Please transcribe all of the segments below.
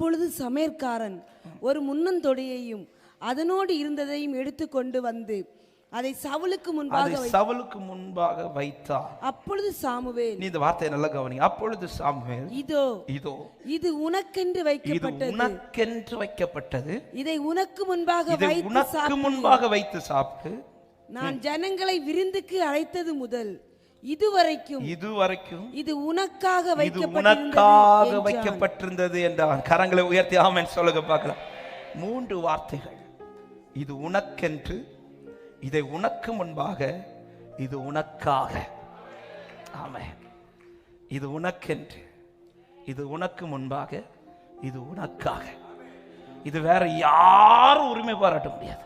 அப்பொழுது சமையற்காரன் ஒரு முன்னந்தொடையையும் அதனோடு இருந்ததையும் எடுத்து கொண்டு வந்து அதை சவுலுக்கு முன்பாக வைத்தார். அப்பொழுது சாமுவேல், நீ இந்த வார்த்தையை நல்லா கவனி. அப்பொழுது சாமுவேல், இதோ இது உனக்கென்று வைக்கப்பட்டது, இதை உனக்கு முன்பாக வைத்து சாப்பிட்டு, நான் ஜனங்களை விருந்துக்கு அழைத்தது முதல் இதுவரைக்கும் இது உனக்காக வைக்கப்பட்டிருந்தது என்றான். கரங்களை உயர்த்தி ஆமென் சொல்லுங்க பார்க்கலாம். 3 வார்த்தைகள். இது உனக்கென்று, இதை உனக்கு முன்பாக, இது உனக்காக. ஆமென். இது உனக்கென்று, இது உனக்கு முன்பாக, இது உனக்காக. இது வேற யாரும் உரிமை பாராட்ட முடியாது.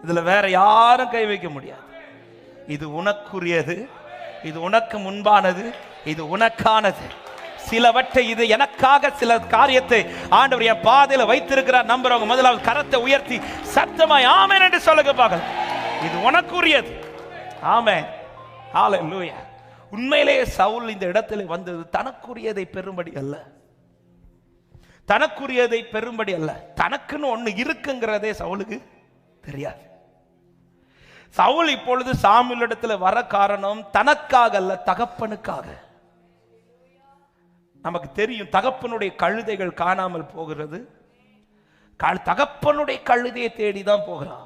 இதுல வேற யாரும் கை வைக்க முடியாது. இது உனக்குரியது, இது உனக்கு முன்பானது, இது உனக்கானது. சிலவற்றை இது எனக்காக சில காரியத்தை ஆண்டவர் என் பாதையில வைத்திருக்கிறார் நம்புறவங்க முதலாவது கரத்தை உயர்த்தி சத்தமாய் ஆமென் என்று சொல்லுங்க பார்க்கலாம். இது உனக்குரியது. ஆமென். ஹல்லேலூயா. உண்மையிலேயே சவுல் இந்த இடத்துல வந்தது தனக்குரியதை பெறும்படி அல்ல, தனக்குரியதை பெறும்படி அல்ல. தனக்குன்னு ஒண்ணு இருக்குங்கிறதே சவுலுக்கு தெரியாது. சவுல் இப்பொழுது சாமுவேல் இடத்துல வர காரணம் தனக்காக அல்ல, தகப்பனுக்காக. நமக்கு தெரியும் தகப்பனுடைய கழுதைகள் காணாமல் போகிறது. தகப்பனுடைய கழுதையை தேடிதான் போகிறான்.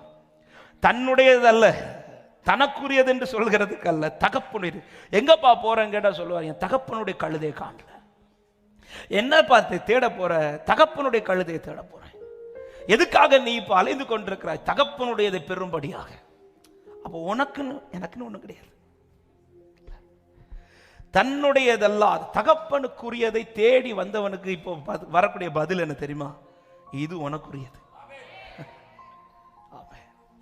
தன்னுடையது அல்ல, தனக்குரியது என்று சொல்கிறதுக்கு அல்ல, தகப்பனுடையது. எங்கப்பா போறேன்னு கேட்டா சொல்லுவார், என் தகப்பனுடைய கழுதையை காணல. என்ன பார்த்து தேட போற? தகப்பனுடைய கழுதையை தேட போறேன். எதுக்காக நீ இப்ப அலைந்து கொண்டிருக்கிறாய்? தகப்பனுடையதை பெறும்படியாக. அப்போ உனக்குன்னு எனக்குன்னு ஒண்ணு கிடையாது. தன்னுடையதல்லாத தகப்பனுக்குரியதை தேடி வந்தவனுக்கு இப்போ வரக்கூடிய பதில் என்ன தெரியுமா? இது உனக்குரியது,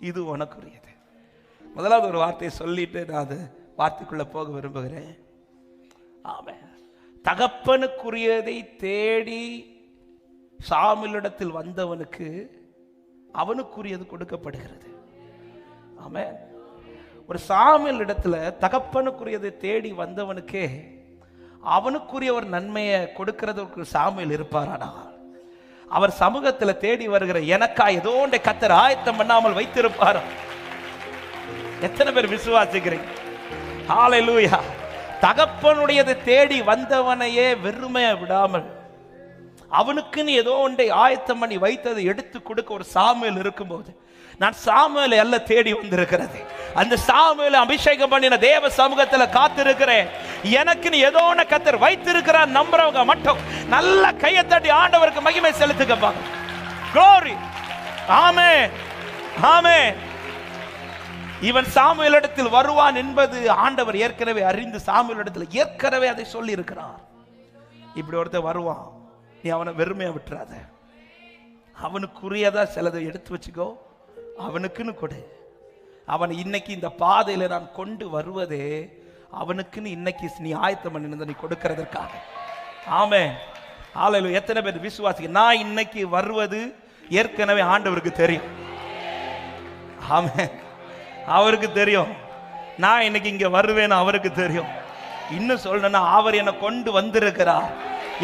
இது உனக்குரியது. முதலாவது ஒரு வார்த்தையை சொல்லிட்டு நான் அது வார்த்தைக்குள்ள போக விரும்புகிறேன். ஆமென். தகப்பனுக்குரியதை தேடி சாமுவேலிடத்தில் வந்தவனுக்கு அவனுக்குரியது கொடுக்கப்படுகிறது. ஆமென். ஒரு சாமுவேல் இடத்துல தகப்பனுக்குரியதை தேடி வந்தவனுக்கே அவனுக்குரிய ஒரு நன்மையை கொடுக்கிறதுக்கு சாமுவேல் இருப்பாரானா? அவர் சமூகத்தில் தேடி வருகிற எனக்கா ஏதோ ஒன்றை கர்த்தர் ஆயத்தம் பண்ணாமல் வைத்திருப்பாரா? எத்தனை பேர் விசுவாசிக்கிறீங்க? ஹல்லேலூயா. தகப்பனுடையதை தேடி வந்தவனையே வெறுமையா விடாமல் அவனுக்குன்னு ஏதோ ஒன்றை ஆயத்தம் பண்ணி வைத்ததை எடுத்து கொடுக்க ஒரு சாமுவேல் இருக்கும்போது, நான் சாமுவேலை அல்ல தேடி வந்திருக்கிறது, அந்த சாமுவேலை அபிஷேகம் பண்ணின தேவ சமூகத்தில் காத்திருக்கிறேன். எனக்குன்னு ஏதோ ஒன்று கர்த்தர் வைத்திருக்கிறார் நம்புறவங்க மட்டும் நல்ல கையை தட்டி ஆண்டவருக்கு மகிமை செலுத்துங்க. Glory. ஆமென். ஆமென். இவன் சாமுவேல் இடத்தில் வருவான் என்பது ஆண்டவர் ஏற்கனவே அறிந்து சாமுவேல் இடத்தில் ஏற்கனவே அதை சொல்லி இருக்கிறார். இப்படி ஒருத்தர் வருவான், நீ அவனை வெறுமையா விட்டுறாத. அவனுக்குரியதா சிலதை எடுத்து வச்சுக்கோ, அவனுக்குன்னு கொடு. அவன் இன்னைக்கு இந்த பாதையில நான் கொண்டு வருவதே அவனுக்குன்னு இன்னைக்கு நீ ஆயத்தம் பண்ணி நீ கொடுக்கிறதற்காக. ஆமென். ஹல்லேலூயா. எத்தனை பேர் விசுவாசிக்க நான் இன்னைக்கு வருவது ஏற்கனவே ஆண்டவருக்கு தெரியும். ஆமென். அவருக்கு தெரியும் நான் இன்னைக்கு இங்க வருவேன்னு அவருக்கு தெரியும். இன்னும் சொல்லணும்னா அவர் என்னை கொண்டு வந்திருக்கிறார்.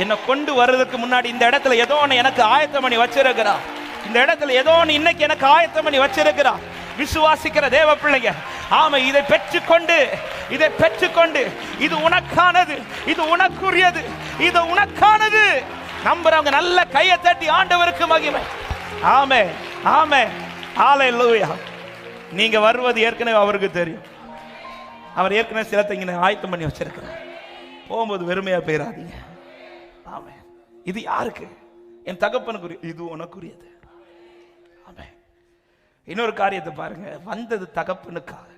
என்னை கொண்டு வர்றதுக்கு முன்னாடி இந்த இடத்துல ஏதோ ஒன்று எனக்கு ஆயத்தம் பண்ணி வச்சிருக்கிறார். இந்த இடத்துல ஏதோ ஒன்று இன்னைக்கு எனக்கு ஆயத்தம் பண்ணி வச்சிருக்கிறார். விசுவாசிக்கிற தேவ பிள்ளைங்க, ஆமா, இதை பெற்றுக்கொண்டு இது உனக்கானது, இது உனக்குரியது, இது உனக்கானது நம்புறவங்க நல்ல கையை தட்டி ஆண்டவருக்கு மகிமை. ஆமென். ஆமென். ஹல்லேலூயா. நீங்க வருவது ஏற்கனவே அவருக்கு தெரியும். அவர் ஏற்கனவே சிலத்தை ஆயத்தம் பண்ணி வச்சிருக்கிறார். போகும்போது வெறுமையா போயிடாதீங்க. ஆமென். இது யாருக்கு? என் தகப்பனுக்குரிய, இது உனக்குரியது. ஆமென். இன்னொரு காரியத்தை பாருங்க, வந்தது தகப்பனுக்காக.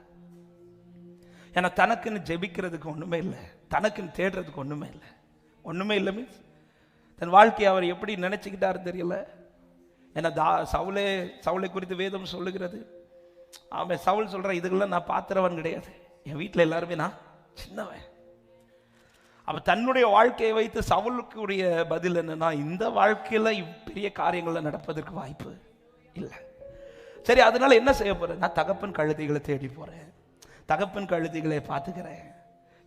ஏன்னா தனக்குன்னு ஜெபிக்கிறதுக்கு ஒண்ணுமே இல்லை, தனக்குன்னு தேடுறதுக்கு ஒண்ணுமே இல்லை மீன்ஸ் தன் வாழ்க்கையை அவர் எப்படி நினைச்சுக்கிட்டாரு தெரியல. ஏன்னா சவுலை குறித்து வேதம் சொல்லுகிறது. ஆமாம், சவுல் சொல்ற இதுக்கெல்லாம் நான் பாத்திரவன் கிடையாது, என் வீட்டில் எல்லாருமே நான் சின்னவன். அப்ப தன்னுடைய வாழ்க்கையை வைத்து சவுலுக்குரிய பதில் என்னன்னா, இந்த வாழ்க்கையில பெரிய காரியங்கள்ல நடப்பதற்கு வாய்ப்பு இல்லை. சரி, அதனால என்ன செய்ய போறேன்? நான் தகப்பன் கழுதைகளை தேடி போறேன், தகப்பன் கழுதைகளை பார்த்துக்கிறேன்.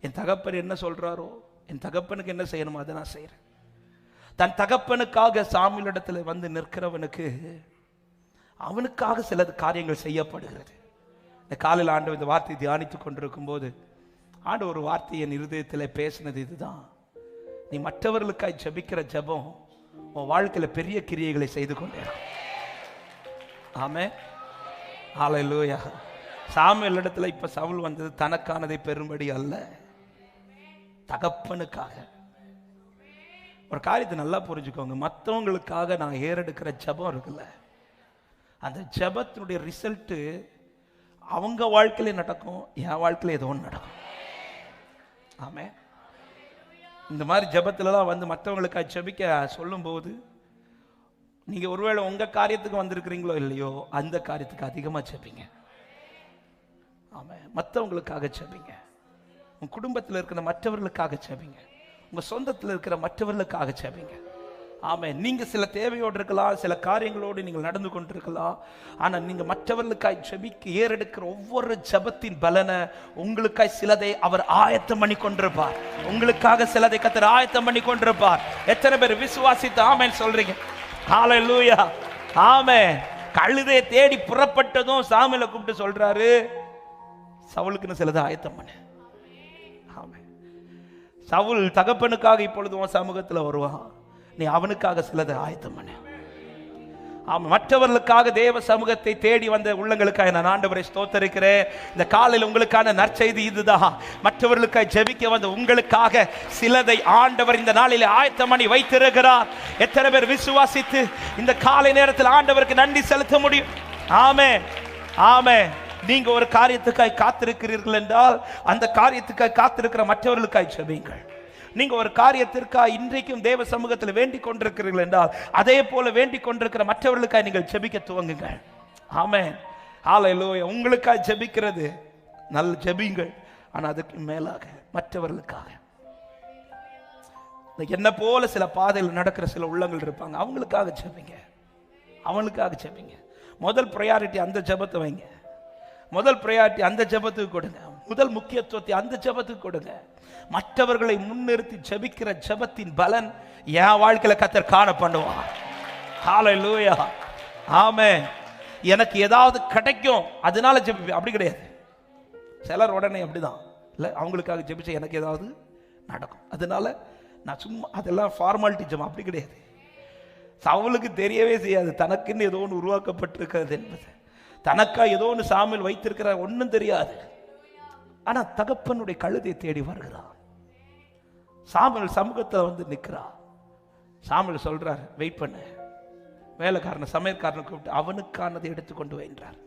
என் தகப்பன் என்ன சொல்றாரோ, என் தகப்பனுக்கு என்ன செய்யணுமோ அதை நான் செய்யறேன். தன் தகப்பனுக்காக சாமுவேலிடத்தில் வந்து நிற்கிறவனுக்கு அவனுக்காக சில காரியங்கள் செய்யப்படுகிறது. இந்த காலையில் ஆண்டவர் இந்த வார்த்தையை தியானித்துக் கொண்டிருக்கும் போது ஆண்டவர் ஒரு வார்த்தை என் இருதயத்தில் பேசினது இதுதான். நீ மற்றவர்களுக்காய் ஜெபிக்கிற ஜெபம் உன் வாழ்க்கையில பெரிய கிரியைகளை செய்து கொண்டே. ஆமென், ஹல்லேலூயா. சாமுவேல் இடத்துல இப்ப சவுல் வந்தது தனக்கானதை பெரும்படி அல்ல, தகப்பனுக்காக. ஒரு காரியத்தை நல்லா புரிஞ்சுக்கோங்க, மற்றவங்களுக்காக நான் ஏறெடுக்கிற ஜெபம் இருக்குல்ல, அந்த ஜெபத்தினுடைய ரிசல்ட் அவங்க வாழ்க்கையில நடக்கும், என் வாழ்க்கையில ஏதோ ஒன்று நடக்கும். ஆமென். இந்த மாதிரி ஜெபத்துலலாம் வந்து மற்றவங்களுக்காக ஜெபிக்க சொல்லும்போது நீங்க ஒருவேளை உங்க காரியத்துக்கு வந்திருக்கிறீங்களோ இல்லையோ அந்த காரியத்துக்கு அதிகமா ஜெபிங்க. ஆமென். மற்றவங்களுக்காக ஜெபிங்க, உங்க குடும்பத்தில் இருக்கிற மற்றவர்களுக்காக ஜெபிங்க, உங்க சொந்தத்தில் இருக்கிற மற்றவர்களுக்காக ஜெபிங்க. ஆமென். நீங்க சில தேவையோடு இருக்கலாம், சில காரியங்களோடு நீங்கள் நடந்து கொண்டிருக்கலாம். ஆனா நீங்க மற்றவர்களுக்காய் ஜெபிக்க ஏறெடுக்கிற ஒவ்வொரு ஜெபத்தின் பலனை உங்களுக்காய் சிலதை அவர் ஆயத்தம் பண்ணி கொண்டிருப்பார். உங்களுக்காக சிலதை கர்த்தர் ஆயத்தம் பண்ணி கொண்டிருப்பார். எத்தனை பேர் விசுவாசித்து ஆமென் சொல்றீங்க? ஹல்லேலூயா, ஆமென். கழுதையை தேடி புறப்பட்டதும் சாமுவேலை கூப்பிட்டு சொல்றாரு, சவுலுக்குன்னு சிலதை ஆயத்தம் பண்ணு. ஆமென். சவுல் தகப்பனுக்காக இப்பொழுது உன் சமூகத்தில் வருவான், நீ அவனுக்காக சிலதை ஆயத்தம் பண்ணு. மற்றவர்களுக்காக தேவ சமூகத்தை தேடி வந்த உள்ளங்களுக்காக நான் ஆண்டவரை ஸ்தோத்தரிக்கிறேன். இந்த காலையில் உங்களுக்கான நற்செய்தி இதுதான். மற்றவர்களுக்காக ஜெபிக்க வந்த உங்களுக்காக சிலதை ஆண்டவர் இந்த நாளில் ஆயத்தம் பண்ணி வைத்திருக்கிறார். எத்தனை பேர் விசுவாசித்து இந்த காலை நேரத்தில் ஆண்டவருக்கு நன்றி செலுத்த முடியும்? ஆமென், ஆமென். நீங்க ஒரு காரியத்துக்காய் காத்திருக்கிறீர்கள் என்றால் அந்த காரியத்துக்காய் காத்திருக்கிற மற்றவர்களுக்காய் ஜெபியுங்கள். நீங்க ஒரு காரியத்திற்காக இன்றைக்கும் தேவ சமூகத்தில் வேண்டிக் கொண்டிருக்கிறீர்கள் என்றால் அதே போல வேண்டிக் கொண்டிருக்கிற மற்றவர்களுக்காக நீங்கள் ஜெபிக்க துவங்குங்கள். ஆமென், ஹல்லேலூயா. உங்களுக்காக ஜெபிக்கிறது நல்ல ஜெபிங்கள், ஆனா அதுக்கு மேலாக மற்றவர்களுக்காக. என்ன போல சில பாதையில் நடக்கிற சில உள்ளங்கள் இருப்பாங்க, அவங்களுக்காக ஜெபிங்க, அவங்களுக்காக ஜெபிங்க. முதல் ப்ரையாரிட்டி அந்த ஜெபத்தை வைங்க, முதல் ப்ரையாரிட்டி அந்த ஜெபத்துக்கு கொடுங்க, முதல் முக்கியத்துவத்தை அந்த ஜெபத்துக்கு கொடுங்க. மற்றவர்களை முன்னிறுத்தி ஜெபிக்கிற ஜெபத்தின் பலன் என் வாழ்க்கையில கர்த்தர் காண பண்ணுவார். ஹல்லேலூயா, ஆமென். எனக்கு ஏதாவது கிடைக்கும் அதனால ஜெபிப்பேன் அப்படி கிடையாது. சிலர் உடனே அப்படிதான் இல்லை, அவங்களுக்காக ஜெபிச்சா எனக்கு ஏதாவது நடக்கும் அதனால நான் சும்மா அதெல்லாம் ஃபார்மாலிட்டி ஜெபம் அப்படி கிடையாது. சவுலுக்கு தெரியவே செய்யாது தனக்குன்னு ஏதோ ஒன்று உருவாக்கப்பட்டிருக்கிறது என்பது, தனக்கா ஏதோ ஒன்று சாமுவேல் வைத்திருக்கிற ஒன்றும் தெரியாது. ஆனா தகப்பனுடைய கழுதை தேடி வருகிறார். சாமுவேல் சமூகத்தில் வந்து நிற்கிறார். சாமுவேல் சொல்றார், வெயிட் பண்ண. வேலைக்காரனை சமையற்காரனை கூப்பிட்டு அவனுக்கானதை எடுத்துக்கொண்டு வைன்றார்.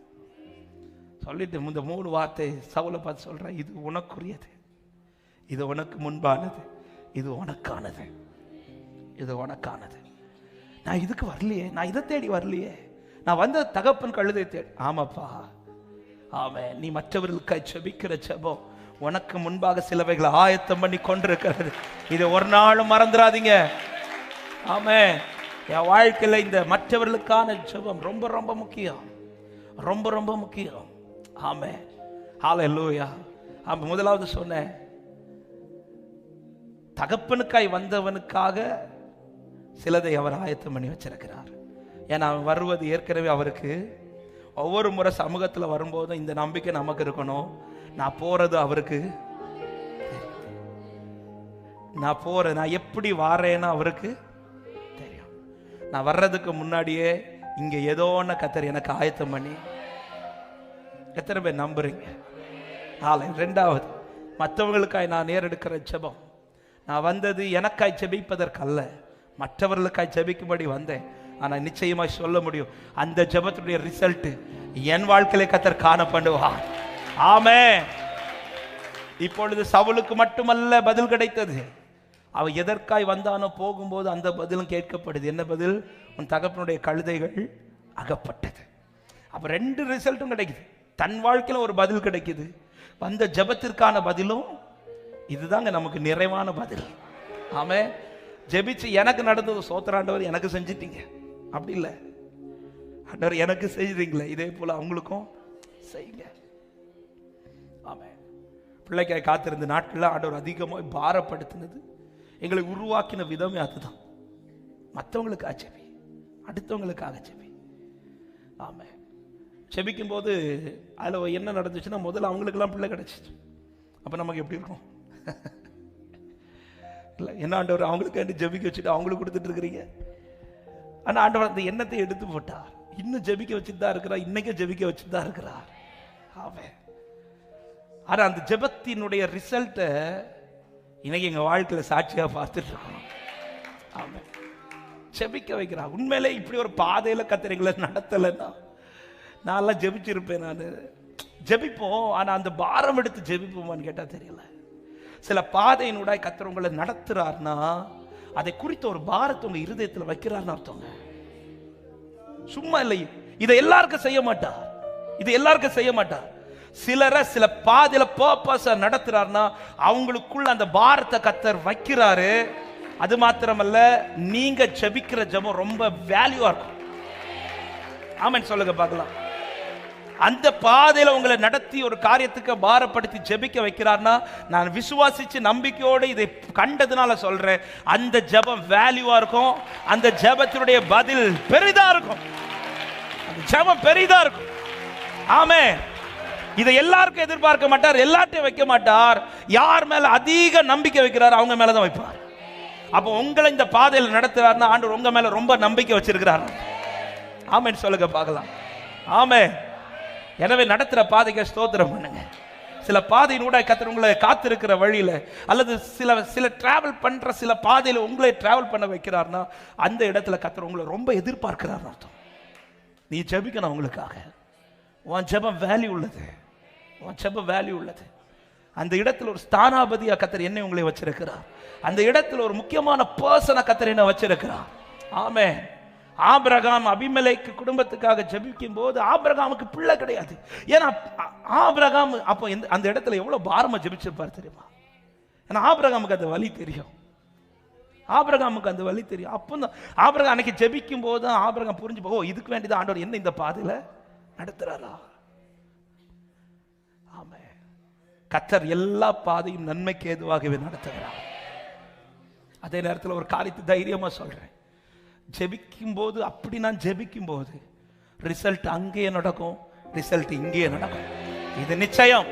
சொல்லிட்டு இந்த 3 வார்த்தை சவுலை பார்த்து சொல்ற, இது உனக்குரியது, இது உனக்கு முன்பானது, இது உனக்கானது, இது உனக்கானது. நான் இதுக்கு வரலையே, நான் இதை தேடி வரலையே, நான் வந்த தகப்பன் கழுதை தேடி. ஆமாப்பா, ஆமென். நீ மற்றவர்களுக்காய் ஜெபிக்கிற ஜெபம் உனக்கு முன்பாக சிலவைகளை ஆயத்தம் பண்ணி கொண்டிருக்கிறது. இதை ஒரு நாளும் மறந்துடாதீங்க. ஆமென். என் வாழ்க்கையில இந்த மற்றவர்களுக்கான ஜெபம் ரொம்ப ரொம்ப முக்கியம், ரொம்ப ரொம்ப முக்கியம். ஆமென், ஹல்லேலூயா. ஆமென். முதலாவது சொன்னேன், தகப்பனுக்காய் வந்தவனுக்காக சிலதை அவர் ஆயத்தம் பண்ணி வச்சிருக்கிறார். ஏன்னா அவன் வருவது ஏற்கனவே அவருக்கு ஒவ்வொரு முறை சமூகத்தில் வரும்போதும் இந்த நம்பிக்கை நமக்கு இருக்கணும், நான் போறது அவருக்கு, நான் போறேன், நான் எப்படி வாரேன்னு அவருக்கு தெரியும். நான் வர்றதுக்கு முன்னாடியே இங்க ஏதோ ஒன்று கர்த்தர் எனக்கு ஆயத்தம் பண்ணி. எத்தனை பேர் நம்புறீங்க? ரெண்டாவது, மற்றவங்களுக்காய் நான் நேரெடுக்கிற ஜெபம், நான் வந்தது எனக்காய் ஜெபிப்பதற்கு அல்ல, மற்றவர்களுக்காய் ஜெபிக்கும்படி வந்தேன். ஆனா நிச்சயமாய் சொல்ல முடியும், அந்த ஜெபத்துடைய ரிசல்ட் என் வாழ்க்கையிலே கர்த்தர் காண பண்ணுவார். ஆமென். இப்பொழுது சவுலுக்கு மட்டுமல்ல பதில் கிடைத்தது, அவன் எதற்காய் வந்தானோ போகும்போது அந்த பதிலும் கேட்கப்படுது. என்ன பதில்? உன் தகப்பனுடைய கழுதைகள் அகப்பட்டது. அப்ப 2 ரிசல்ட்டும் கிடைக்குது. தன் வாழ்க்கையில ஒரு பதில் கிடைக்குது, வந்த ஜெபத்திற்கான பதிலும். இதுதாங்க நமக்கு நிறைவான பதில். ஆமென். ஜெபிச்சு எனக்கு நடந்தது சோத்திராண்டவர், எனக்கு செஞ்சிட்டீங்க அப்படி இல்லை, ஆண்டவர் எனக்கு செய்றீங்களே இதே போல அவங்களுக்கும் செய்யுங்க. ஆமென். பிள்ளைக்காய் காத்திருந்த நாட்கள்ல ஆண்டவர் அதிகமாக பாரப்படுத்தினது, எங்களை உருவாக்கின விதமே அதுதான். மற்றவங்களுக்காக ஜெபி, அடுத்தவங்களுக்காக ஜெபி. ஆமே. ஜெபிக்கும் போது அதில் என்ன நடந்துச்சுன்னா, முதல்ல அவங்களுக்கெல்லாம் பிள்ளை கிடைச்சிச்சு. அப்போ நமக்கு எப்படி இருக்கும்? இல்லை, என்ன ஆண்டவர் அவங்களுக்கு ஜெபிக்க வச்சுட்டு அவங்களுக்கு கொடுத்துட்டு இருக்கிறீங்க. ஆனால் ஆண்டவர் அந்த எண்ணத்தை எடுத்து போட்டார். இன்னும் ஜெபிக்க வச்சுட்டு தான் இருக்கிறார், இன்னைக்கும் ஜெபிக்க வச்சுட்டு தான் இருக்கிறார். ஆமே. ஆனால் அந்த ஜெபத்தினுடைய ரிசல்ட்டை இன்னைக்கு எங்கள் வாழ்க்கையில் சாட்சியாக பார்த்துட்டு இருக்கோம். ஆமே. ஜெபிக்க வைக்கிறார். உண்மையிலே இப்படி ஒரு பாதையில் கத்திரிகளை நடத்தலைன்னா நான்லாம் ஜெபிச்சிருப்பேன். நான் ஜெபிப்போம், ஆனால் அந்த பாரம் எடுத்து ஜெபிப்போமான்னு கேட்டால் தெரியல. சில பாதையினூடாய் கர்த்தர் உங்களை நடத்துறாருன்னா அதை குறித்த ஒரு பாரத்தை உங்க இருதயத்தில் வைக்கிறார்னு அர்த்தங்க. சும்மா இல்லை, இதை எல்லாருக்கும் செய்ய மாட்டார். இது எல்லாருக்கும் செய்ய மாட்டார். சிலரை சில பாதையில பர்பஸா நடத்துறாருன்னா அவங்களுக்குள்ள அந்த பாரத்தை கர்த்தர் வைக்கிறாரு. அது மாத்திரமல்ல, நீங்க ஜெபிக்கிற ஜெபம் ரொம்ப வேல்யூவா இருக்கும். ஆமென் சொல்லுங்க பார்க்கலாம். அந்த பாதையில உங்களை நடத்தி ஒரு காரியத்துக்கு பாரப்படுத்தி ஜெபிக்க வைக்கிறார்னா, நான் விசுவாசிச்சு நம்பிக்கையோடு இதை கண்டதுனால சொல்றேன், அந்த ஜெபம் வேல்யூவா இருக்கும். அந்த ஜெபத்தினுடைய பதில் பெரிதா இருக்கும். அந்த ஜெபம் பெரிதா இருக்கும். ஆமென். இதை எல்லாருக்கும் எதிர்பார்க்க மாட்டார், எல்லார்ட்டையும் வைக்க மாட்டார். யார் மேல அதிக நம்பிக்கை வைக்கிறார் அவங்க மேலதான் வைப்பார். அப்போ உங்களை இந்த பாதையில் நடத்துறாருன்னா ஆண்டவர் உங்க மேல ரொம்ப நம்பிக்கை வச்சிருக்கிறார். ஆமென் சொல்லுங்க பார்க்கலாம். ஆமென். எனவே நடத்துற பாதைக்கு ஸ்தோத்திரம் பண்ணுங்க. சில பாதையினூட கர்த்தர் உங்களை காத்திருக்கிற வழியில அல்லது சில டிராவல் பண்ற சில பாதையில உங்களை டிராவல் பண்ண வைக்கிறார்னா அந்த இடத்துல கர்த்தர் உங்களை ரொம்ப எதிர்பார்க்கிறார் அர்த்தம். நீ ஜெபிக்கணும் அவங்களுக்காக. உன் ஜெபம் வேல்யூ உள்ளது. உன் ஜெபம் வேல்யூ உள்ளது. அந்த இடத்துல ஒரு ஸ்தானாபதியா கர்த்தர் என்னை உங்களை வச்சிருக்கிறார். அந்த இடத்துல ஒரு முக்கியமான பர்சனை கர்த்தர் என்ன வச்சிருக்கிறார். ஆமென். ஆபிரகாம் அபிமெலேக்கு குடும்பத்துக்காக ஜெபிக்கும் போது ஆபிரகாமுக்கு பிள்ளை கிடையாது. ஏன்னா ஆபிரகாம் அப்போ அந்த இடத்துல எவ்வளவு பாரமா ஜெபிச்சிருப்பார் தெரியுமா? ஏன்னா ஆபிரகாமுக்கு அந்த வலி தெரியும். ஆபிரகாமுக்கு அந்த வலி தெரியும். அப்போ ஆபிரகாம் அன்னைக்கு ஜெபிக்கும் போது ஆபிரகாம் புரிஞ்சு ஓ இதுக்கு வேண்டியதான் ஆண்டவர் என்ன இந்த பாதையில நடத்துறாரா. ஆமே. கர்த்தர் எல்லா பாதையும் நன்மைக்கு ஏதுவாகவே நடத்துகிறார். அதே நேரத்தில் ஒரு காரியத்தை தைரியமா சொல்றேன், ஜெபிக்கும் போது அப்படி நான் ஜெபிக்கும் போது ரிசல்ட் அங்கேயே நடக்கும், ரிசல்ட் இங்கேயே நடக்கும். இது நிச்சயம்,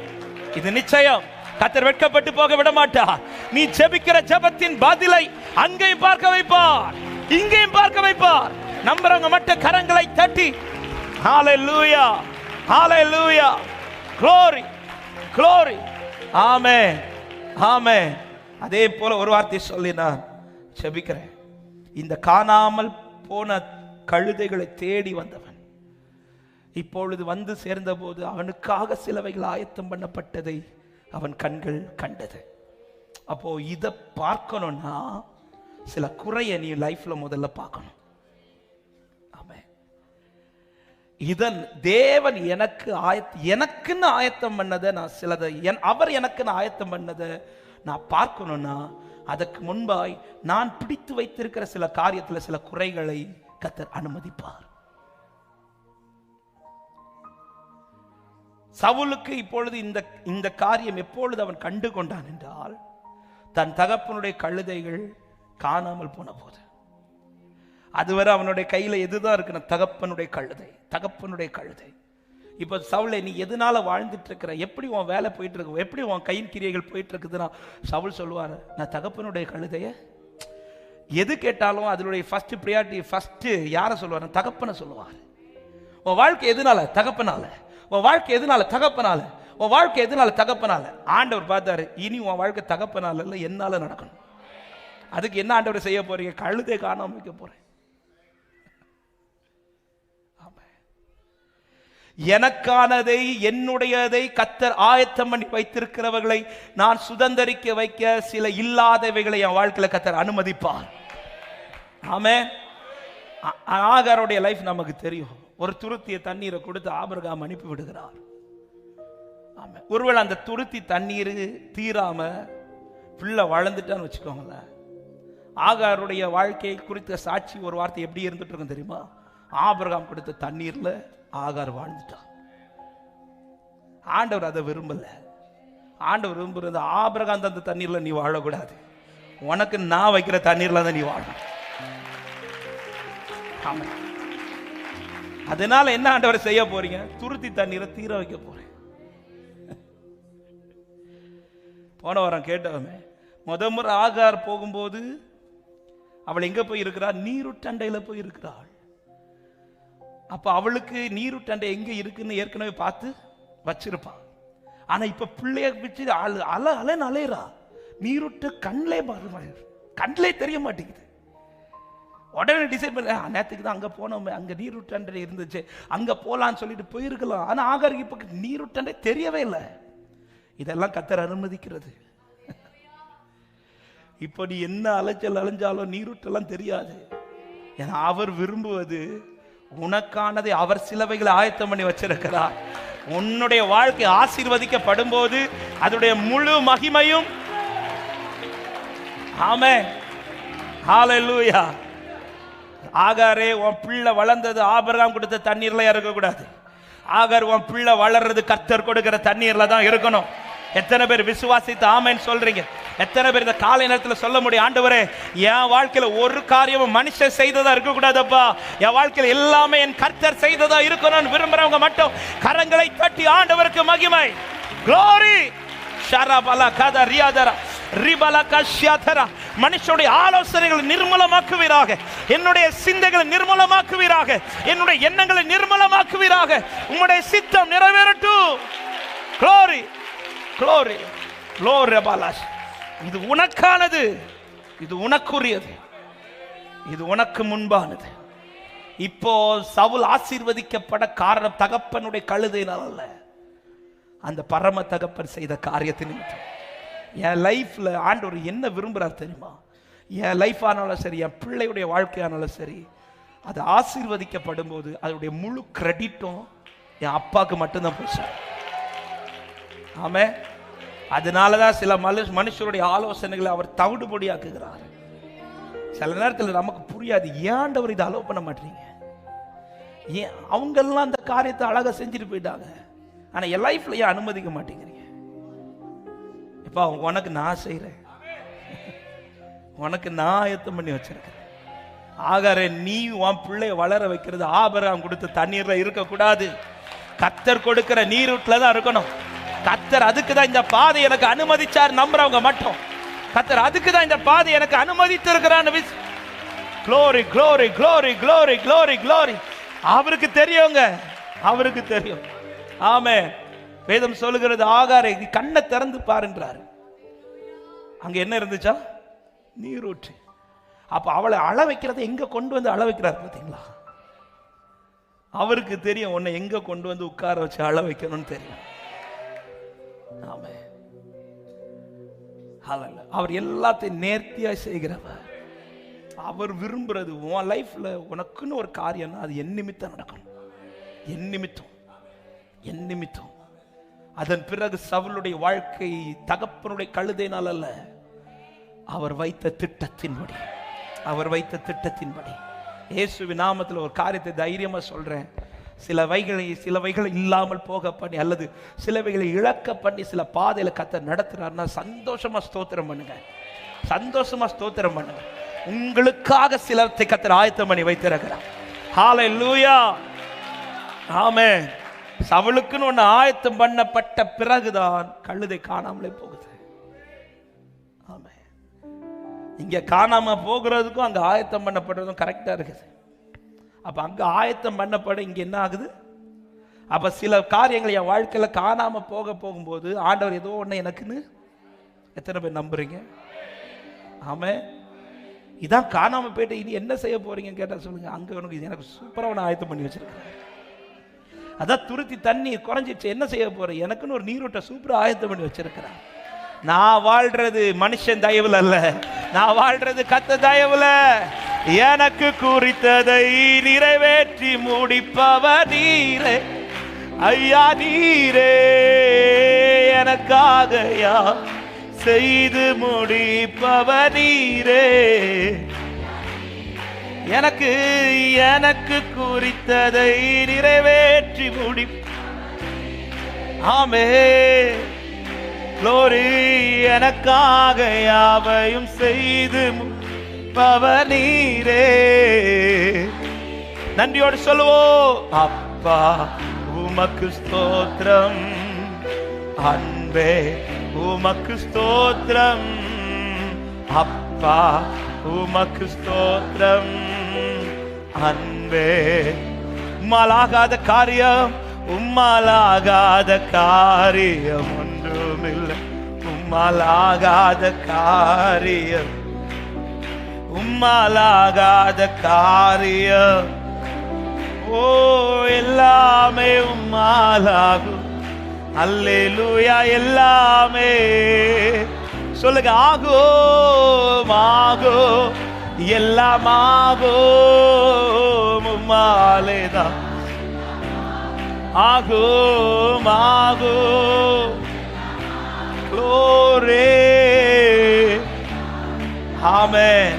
இது நிச்சயம். கர்த்தர் வெட்கப்பட்டு போக விட மாட்டார். நீ ஜெபிக்கிற ஜெபத்தின் பதிலை அங்கேயும் பார்க்க வைப்பார், இங்கேயும் பார்க்க வைப்பார். நம்புறவங்க மட்டும் கரங்களை தட்டி ஹalleluya ஹalleluya glory glory ஆமென் ஆமென். அதே போல ஒரு வார்த்தை சொல்லி நான் ஜெபிக்கிறேன். இந்த காணாமல் போன கழுதைகளை தேடி வந்தவன் இப்பொழுது வந்து சேர்ந்த போது அவனுக்காக சிலவைகள் ஆயத்தம் பண்ணப்பட்டதை அவன் கண்கள் கண்டது. அப்போ இதை பார்க்கணும்னா சில குறைய நீ லைஃப்ல முதல்ல பார்க்கணும். ஆமென். இதன் தேவன் எனக்குன்னு ஆயத்தம் பண்ணதை நான் சிலதை அவர் எனக்குன்னு ஆயத்தம் பண்ணதை நான் பார்க்கணும்னா அதற்கு முன்பாய் நான் பிடித்து வைத்திருக்கிற சில காரியத்தில் சில குறைகளை கர்த்தர் அனுமதிப்பார். சவுலுக்கு இப்பொழுது இந்த காரியம் எப்பொழுது அவன் கண்டு கொண்டான் என்றால் தன் தகப்பனுடைய கழுதைகள் காணாமல் போன போது. அதுவரை அவனுடைய கையில எதுதான் இருக்குன்னா தகப்பனுடைய கழுதை, தகப்பனுடைய கழுதை. இப்ப சவுலை நீ எதனால வாழ்ந்துட்டு இருக்கிற, எப்படி உன் வேலை போயிட்டு இருக்கு, எப்படி உன் கையின் கிரியைகள் போயிட்டு இருக்குதுன்னா சவுல் சொல்லுவாரு, நான் தகப்பனுடைய கழுதைய எது கேட்டாலும் அதனுடைய ஃபர்ஸ்ட் பிரியாரிட்டி ஃபர்ஸ்ட் யாரை சொல்லுவாரு? தகப்பனை சொல்லுவார். உன் வாழ்க்கை எதனால? தகப்பனால. உன் வாழ்க்கை எதனால? தகப்பனால. உன் வாழ்க்கை எதனால? தகப்பனால. ஆண்டவர் பார்த்தாரு, இனி உன் வாழ்க்கை தகப்பனால இல்ல என்னால நடக்கணும். அதுக்கு என்ன ஆண்டவர் செய்ய போறீங்க? கழுதை காணாம வைக்க போறேன். எனக்கானதை என்னுடையதை கர்த்தர் ஆயத்தம் பண்ணி வைத்திருக்கிறவர்களை நான் சுதந்தரிக்க வைக்க சில இல்லாதவைகளை என் வாழ்க்கையில கர்த்தர் அனுமதிப்பார். ஆமென். ஆகாருடைய லைஃப் நமக்கு தெரியும். ஒரு துருத்திய தண்ணீரை கொடுத்து ஆபிரகாம் அனுப்பி விடுகிறார். ஆமென். ஒருவேளை அந்த துருத்தி தண்ணீர் தீராம பிள்ளை வளர்ந்துட்டான்னு வச்சுக்கோங்களேன். ஆகாருடைய வாழ்க்கை குறித்த சாட்சி ஒரு வார்த்தை எப்படி இருந்துட்டு இருக்கும் தெரியுமா? ஆபிரகாம் கொடுத்த தண்ணீர்ல ஆகார் வாழ்ந்துட்டான். ஆண்டவர் அதை விரும்பல. ஆண்டவர் விரும்புறது ஆபிரகாம் அந்த தண்ணீர்ல நீ வாழக்கூடாது, உனக்கு நான் வைக்கிற தண்ணீர்ல தான் நீ வாழணும். அதனால என்ன ஆண்டவர் செய்ய போறீங்க? துருத்தி தண்ணீரை தீர வைக்க போறேன். போன வாரம் கேட்டவமே, முறை ஆகார் போகும்போது அவள் எங்க போய் இருக்கிறாள்? நீருட்டண்டையில போய் இருக்கிறாள். அப்ப அவளுக்கு நீருட்டண்டை எங்க இருக்குன்னு ஏற்கனவே பார்த்து வச்சிருப்பான். ஆனா இப்ப பிள்ளைய வச்சு அலைன்னு அலையறா. நீருட்டு கண்ணிலே தெரிய மாட்டேங்குது. உடனே டிசைட் பண்ண, நேற்றுக்கு தான் அங்க போனோமே, அங்க நீருட்டண்டை இருந்துச்சு, அங்க போலான்னு சொல்லிட்டு போயிருக்கலாம். ஆனா ஆகாருக்கு இப்ப நீருட்டண்டை தெரியவே இல்லை. இதெல்லாம் கர்த்தர் அனுமதிக்கிறது. இப்போ நீ என்ன அலைச்சல் அலைஞ்சாலும் நீருட்டெல்லாம் தெரியாது. ஏன்னா அவர் விரும்புவது உனக்கானதை அவர் சிலவைகளை ஆயத்தம் பண்ணி வச்சிருக்கிறார். உன்னுடைய வாழ்க்கை ஆசீர்வதிக்கப்படும் போது அதனுடைய முழு மகிமையும். ஆமென், ஹல்லேலூயா. ஆகாரே, உன் பிள்ளை வளர்ந்தது ஆபிரகாம் கொடுத்த தண்ணீர்ல இருக்கக்கூடாது. ஆகார், உன் பிள்ளை வளர்றது கர்த்தர் கொடுக்கிற தண்ணீர்ல தான் இருக்கணும். எத்தனை பேர் விசுவாசித்து ஆமென் சொல்றீங்க? எத்தனை பேர் இந்த காலை நேரத்தில் சொல்ல முடியும், ஆண்டவரே என் வாழ்க்கையில ஒரு காரியமும் மனுஷன் செய்ததா இருக்கக்கூடாதப்பா, என் வாழ்க்கையில எல்லாமே என் கர்த்தர் செய்ததா இருக்கணும்னு விரும்புறவங்க மட்டும் கரங்களை தட்டி ஆண்டவருக்கு மகிமை. glory ஷரபல கத ரியாதர ரிபல கஷ்யதர. மனுஷனுடைய ஆலோசனைகளை நிர்மூலமாக்குவீராக, என்னுடைய சிந்தைகளை நிர்மூலமாக்குவீராக, என்னுடைய எண்ணங்களை நிர்மூலமாக்குவீராக. உம்முடைய சித்தம் நிறைவேறட்டும். glory glory glory பாலாஷ். இது உனக்கானது, இது உனக்குரியது, இது உனக்கு முன்பானது. இப்போ சவுல் ஆசீர்வதிக்கப்பட காரணம் தகப்பனுடைய கழுதையினால் அல்ல, அந்த பரம தகப்பன் செய்த காரியத்தின். என் லைஃப்ல ஆண்டவர் என்ன விரும்புறார் தெரியுமா? என் லைஃப் ஆனாலும் சரி, என் பிள்ளையுடைய வாழ்க்கையானாலும் சரி, அது ஆசீர்வதிக்கப்படும் போது அதனுடைய முழு கிரெடிட்டும் என் அப்பாவுக்கு மட்டும்தான் போச்சு. ஆமே. அதனாலதான் சில மனுஷருடைய ஆலோசனைகளை அவர் தவிடுபொடியாக்குகிறார். சில நேரத்தில் நமக்கு புரியாது, ஏன்டவர் இதை அலோவ் பண்ண மாட்டீங்க, ஏன் அவங்கெல்லாம் அந்த காரியத்தை அழகா செஞ்சுட்டு போயிட்டாங்க, ஆனா என் லைஃப்ல ஏன் அனுமதிக்க மாட்டேங்கிறீங்க? இப்ப உனக்கு நான் செய்யறேன், உனக்கு நான் ஆயத்தம் பண்ணி வச்சிருக்கிறேன். ஆகாரே, நீ உன் பிள்ளைய வளர வைக்கிறது ஆபிரகாம் கொடுத்த தண்ணீர்ல இருக்கக்கூடாது, கர்த்தர் கொடுக்கிற நீரூட்ல தான் இருக்கணும். கர்த்தர் அதுக்கு தான் இந்த பாதை எனக்கு அனுமதிச்சார் நம்புறவங்க மட்டும், கர்த்தர் அதுக்கு தான் இந்த பாதை எனக்கு அனுமதித்து இருக்கிறான். glory glory glory glory glory glory. அவருக்கு தெரியுங்க, அவருக்கு தெரியும். ஆமென். வேதம் சொல்லுகிறது, ஆகாரே நீ கண்ணை திறந்து பாருன்றார். அங்க என்ன இருந்துச்சா? நீரூற்று. அப்ப அவளை அழ வைக்கிறத எங்க கொண்டு வந்து அழ வைக்கிறார் பாத்தீங்களா? அவருக்கு தெரியும் உன்னை எங்க கொண்டு வந்து உட்கார வச்சு அழ வைக்கணும்னு தெரியும். அவர் எல்லாத்தையும் நேர்த்தியா செய்கிறவர். அவர் விரும்புறது உன் லைஃப்ல உனக்குன்னு ஒரு காரியம், அது என் நிமித்தம் நடக்கணும், என் நிமித்தம், என் நிமித்தம். அதன் பிறகு சவுலுடைய வாழ்க்கை தகப்பனுடைய கழுதையினால் அல்ல, அவர் வைத்த திட்டத்தின்படி, அவர் வைத்த திட்டத்தின்படி. இயேசுவின் நாமத்தில் ஒரு காரியத்தை தைரியமா சொல்றேன். சிலவைகளை இல்லாமல் போக பண்ணி அல்லது சிலவைகளை இழக்க பண்ணி சில பாதையில கர்த்தர் நடத்துறாருன்னா சந்தோஷமா ஸ்தோத்திரம் பண்ணுங்க, சந்தோஷமா ஸ்தோத்திரம் பண்ணுங்க. உங்களுக்காக சிலத்தை கர்த்தர் ஆயத்தம் பண்ணி வைத்திருக்கிறார். ஹல்லேலூயா. ஆமென். சவுலுக்குன்னு ஒன்று ஆயத்தம் பண்ணப்பட்ட பிறகுதான் கழுதை காணாமலே போகுது. ஆமென். இங்க காணாம போகிறதுக்கும் அங்க ஆயத்தம் பண்ணப்படுறதும் கரெக்டா இருக்குது. அப்ப அங்க ஆயத்தம் பண்ணப்பட இங்க என்ன ஆகுது? அப்ப சில காரியங்கள் என் வாழ்க்கையில காணாம போகும்போது ஆண்டவர் ஏதோ ஒண்ணு எனக்குன்னு எத்தனை பேர் நம்புறீங்க? ஆமென். இதான் காணாம போயிட்டு இனி என்ன செய்ய போறீங்கன்னு கேட்டா சொல்லுங்க, அங்க உனக்கு எனக்கு சூப்பரா ஒன்று ஆயத்தம் பண்ணி வச்சிருக்கேன். அதான் துருத்தி தண்ணீர் குறைஞ்சிச்சு, என்ன செய்ய போற? எனக்குன்னு ஒரு நீரோட்ட சூப்பரா ஆயத்தம் பண்ணி வச்சிருக்கிறேன். நான் வாழ்றது மனுஷன் தயவுல அல்ல, நான் வாழ்றது கர்த்தர் தயவுல. எனக்கு குறித்ததை நிறைவேற்றி முடிப்பவர் நீரே ஐயா, நீரே எனக்காக செய்து முடிப்பவர் நீரே. எனக்கு குறித்ததை நிறைவேற்றி முடி. ஆமென். glory. எனக்காக யாவையும் செய்து முடிப்பவர் நீரே. நன்றியோடு சொல்லுவோம். அப்பா உமக்கு ஸ்தோத்திரம், அன்பே உமக்கு ஸ்தோத்திரம், அப்பா உமக்கு ஸ்தோத்திரம், அன்பே. உம்மாலாகாத காரியம், உம்மாலாகாத காரியம் ஒன்றுமில்லை, உம்மாலாகாத காரியம், உம்மாலாகாத காரியம். ஓ எல்லாமே உம்மாலாகும். அல்லேலூயா. எல்லாமே சொல்லுங்க. ஆகும் ஆகும், எல்லாம் ஆகும் உம்மாலேதான். ஆகும் ஆகும். Glory. ஆமென்.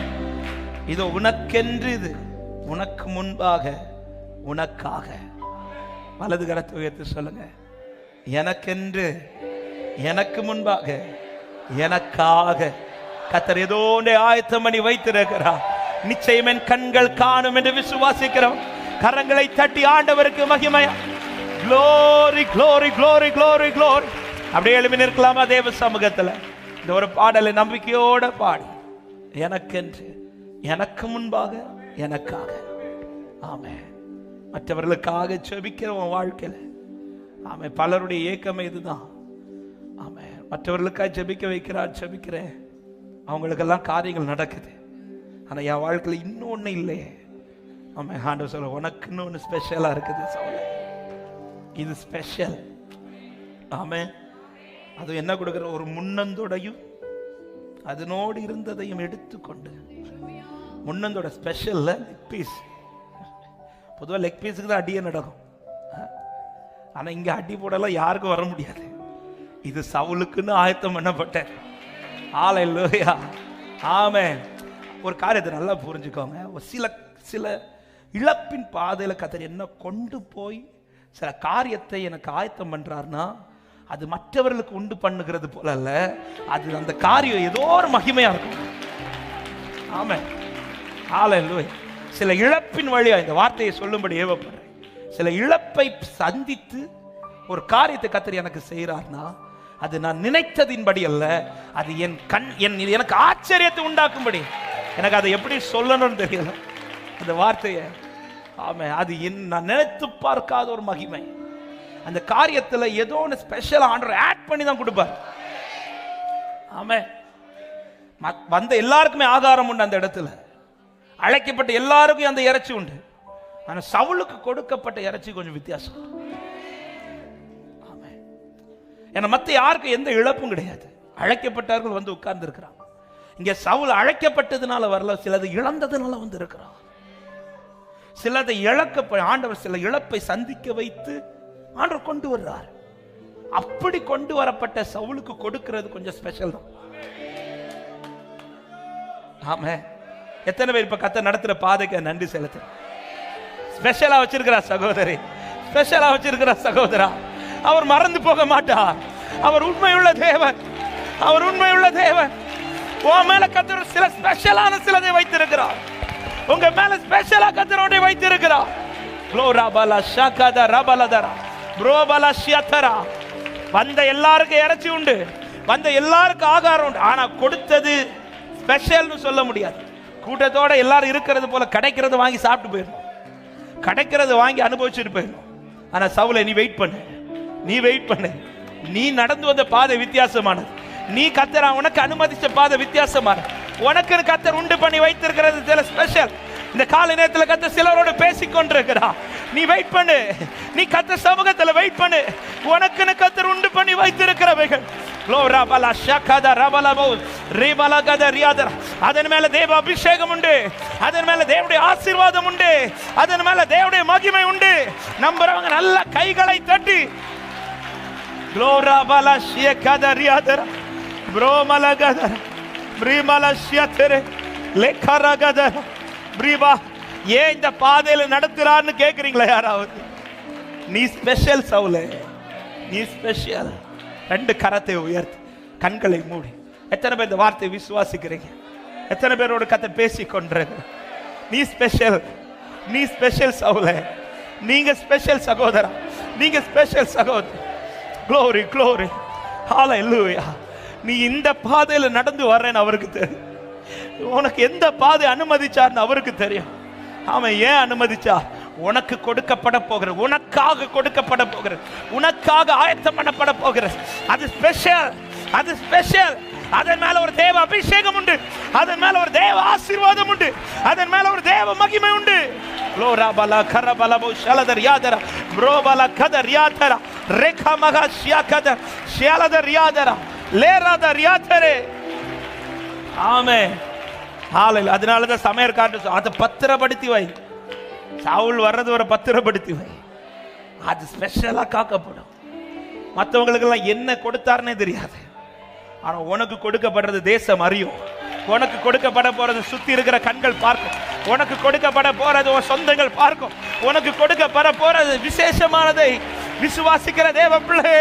இது உனக்கென்று, இது உனக்கு முன்பாக, உனக்காக. வலது கரத்தை உயர்த்தி சொல்லுங்க. எனக்கென்று, எனக்கு முன்பாக, எனக்காக கர்த்தர் ஏதோ ஒன்றை ஆயத்தம் பண்ணி வைத்திருக்கிறார். நிச்சயம் என் கண்கள் காணும் என்று விசுவாசிக்கிறோம். கரங்களை தட்டி ஆண்டவருக்கு மகிமையா. Glory, glory, glory, glory, glory. அப்படியே எழுப்பி நிற்கலாமா தேவ சமூகத்தில்? இந்த ஒரு பாடலை நம்பிக்கையோட பாடி, எனக்கென்று, எனக்கு முன்பாக, எனக்காக. ஆமென். மற்றவர்களுக்காக ஜெபிக்கிறோம் வாழ்க்கையில். ஆமென். பலருடைய ஏக்கமே இதுதான். ஆமென். மற்றவர்களுக்காக ஜெபிக்க வைக்கிறார், ஜெபிக்கிறேன், அவங்களுக்கெல்லாம் காரியங்கள் நடக்குது. ஆனால் என் வாழ்க்கையில் இன்னொன்று இல்லையே. ஆமென். ஆண்டவர் சொல்ல, உனக்கு இன்னொன்று ஸ்பெஷலாக இருக்குது சொல்ல. இது ஸ்பெஷல். ஆமென். அது என்ன கொடுக்குற? ஒரு முன்னந்தோடையும் அதனோடு இருந்ததையும் எடுத்துக்கொண்டு, முன்னந்தோட ஸ்பெஷல் லெக் பீஸ். பொதுவாக லெக் பீஸுக்கு தான் அடியே நடக்கும். ஆனால் இங்கே அடி போடலாம் யாருக்கும் வர முடியாது. இது சவுலுக்குன்னு ஆயத்தம் பண்ணப்பட்ட. ஹல்லேலூயா. ஆமென். ஒரு காரியத்தை நல்லா புரிஞ்சுக்கோங்க. ஒரு சில இழப்பின் பாதையில் கர்த்தர் என்ன கொண்டு போய் சில காரியத்தை எனக்கு ஆயத்தம் பண்றாருன்னா, அது மற்றவர்களுக்கு உண்டு பண்ணுகிறது போல அல்ல. அது அந்த காரியம் ஏதோ ஒரு மகிமையா இருக்கும். ஆமென். ஹல்லேலூயா. சில இழப்பின் வழியா இந்த வார்த்தையை சொல்லும்படி ஏவப்படுறேன். சில இழப்பை சந்தித்து ஒரு காரியத்தை கர்த்தர் எனக்கு செய்கிறார்னா, அது நான் நினைத்ததின்படி அல்ல, அது எனக்கு ஆச்சரியத்தை உண்டாக்கும்படி. எனக்கு அதை எப்படி சொல்லணும்னு தெரியல அந்த வார்த்தையை. ஆமே. அது நான் நினைத்து பார்க்காத ஒரு மகிமை. அந்த காரியத்தில் ஏதோ ஒன்று ஸ்பெஷல் ஆண்டவர் ஆட் பண்ணி தான் கொடுப்பார். ஆமே. வந்த எல்லாருக்குமே ஆகாரம் உண்டு அந்த இடத்துல. அழைக்கப்பட்ட எல்லாருக்கும் அந்த இறைச்சி உண்டு. ஆனால் சவுலுக்கு கொடுக்கப்பட்ட இறைச்சி கொஞ்சம் வித்தியாசம். ஆமே. ஏன்னா மற்ற யாருக்கும் எந்த இழப்பும் கிடையாது. அழைக்கப்பட்டார்கள் வந்து உட்கார்ந்து இருக்கிறாங்க. இங்க சவுல் அழைக்கப்பட்டதுனால வரல, சிலது இழந்ததுனால வந்து இருக்கிறார். சிலதை இழக்க ஆண்டவர் சில இழப்பை சந்திக்க வைத்து ஆண்டவர் கொண்டு வர்றார். அப்படி கொண்டு வரப்பட்ட சவுலுக்கு கொடுக்கிறது கொஞ்சம் ஸ்பெஷல் தான். ஆமே. எத்தனை பேர் இப்ப கர்த்தர் நடத்துற பாதைக்கு நன்றி செலுத்து. ஸ்பெஷலா வச்சிருக்கிறா சகோதரி, ஸ்பெஷலா வச்சிருக்கிறா சகோதரா. அவர் மறந்து போக மாட்டார். அவர் உண்மையுள்ள தேவன். அவர் உண்மையுள்ள தேவன். உன் மேல கர்த்தர் சில ஸ்பெஷலான சிலதை வைத்திருக்கிறார். உங்க மேல ஸ்பெஷலா கர்த்தரோட வைத்திருக்கிறார். க்ளோராபலா ஷகத ரபலதரா ப்ரோபலா ஷியதரா. வந்த எல்லாருக்கும் இறைச்சி உண்டு, வந்த எல்லாருக்கும் ஆகாரம் உண்டு. ஆனா கொடுத்தது ஸ்பெஷல்னு சொல்ல முடியாது. கூட்டத்தோட எல்லாரும் இருக்கிறது போல கிடைக்கிறது வாங்கி சாப்பிட்டு போயிடணும், கிடைக்கிறது வாங்கி அனுபவிச்சுட்டு போயிடணும். ஆனா சவுலை, நீ வெயிட் பண்ணு, நீ வெயிட் பண்ணு. நீ நடந்து வந்த பாதை வித்தியாசமானது. நீ கர்த்தர் உனக்கு அனுமதிச்ச பாதை வித்தியாசமானது. உனக்கு கர்த்தர் உண்டு பண்ணி வைத்திருக்கிறது சில ஸ்பெஷல். இந்த காலை நேரத்தில் கர்த்தர் சிலரோடு பேசிக்கொண்டிருக்கிறார். நீ வெயிட் பண்ணு, நீ கர்த்தர் சமூகத்தில் வெயிட் பண்ணு. உனக்கு கர்த்தர் உண்டு பண்ணி வைத்திருக்கிறவைகள். அதன் மேல தேவ அபிஷேகம் உண்டு, அதன் மேல தேவனுடைய ஆசீர்வாதம் உண்டு, அதன் மேல தேவனுடைய மகிமை உண்டு. நம்புறவங்க நல்ல கைகளை தட்டி ஏன் இந்த பாதையில நடத்துறான்னு கேக்குறீங்களா யாராவது? நீ ஸ்பெஷல் சவுலே, நீ ஸ்பெஷல். ரெண்டு கரத்தை உயர்த்தி கண்களை மூடி. எத்தனை பேர் இந்த வார்த்தையை விசுவாசிக்கிறீங்க? எத்தனை பேரோட கத்தை பேசி கொண்டிருக்க? நீ ஸ்பெஷல். நீ ஸ்பெஷல் சகோதர, நீங்க ஸ்பெஷல் சகோதரா, நீங்க ஸ்பெஷல் சகோதரி. க்ளோரி க்ளோரி, ஹalleluya. நீ இந்த பாதையில நடந்து வர்றேன்னு அவருக்கு தெரியும். உனக்கு எந்த பாதை அனுமதிச்சார்னு அவருக்கு தெரியும். அவன் ஏன் அனுமதிச்சா? உனக்கு கொடுக்கப்பட போகிற, உனக்காக கொடுக்கப்பட போகிற, உனக்காக ஆயத்தம் பண்ணப்பட போகிற அது ஸ்பெஷல், அது ஸ்பெஷல். அதன் மேல ஒரு தேவ அபிஷேகம் உண்டு, அதன் மேல ஒரு தேவ ஆசீர்வாதம் உண்டு, அதன் மேல ஒரு தேவ மகிமை உண்டு. லோரா பலா கரபல போஷலதர் யாதரா ப்ரோபல கதர் யாதரா ரேகா மகா ஷியாகதர் ஷியாலதர் யாதரா லேராதர் யாதரே. ஆமென், ஹalleluya. அதனால தான் சமையற்காரன் அதை பத்திரப்படுத்தி வை. சவுல் வர்றது ஒரு பத்திரப்படுத்தி வை, அது ஸ்பெஷலா காக்கப்படும். மற்றவங்களுக்கெல்லாம் என்ன கொடுத்தாருன்னே தெரியாது, ஆனா உனக்கு கொடுக்கப்படுறது தேசம் அறியும். உனக்கு கொடுக்கப்பட போறது சுத்தி இருக்கிற கண்கள் பார்க்கும். உனக்கு கொடுக்கப்பட போறது உன் சொந்தங்கள் பார்க்கும். உனக்கு கொடுக்கப்பட போறது விசேஷமானதை விசுவாசிக்கிற தேவ பிள்ளை.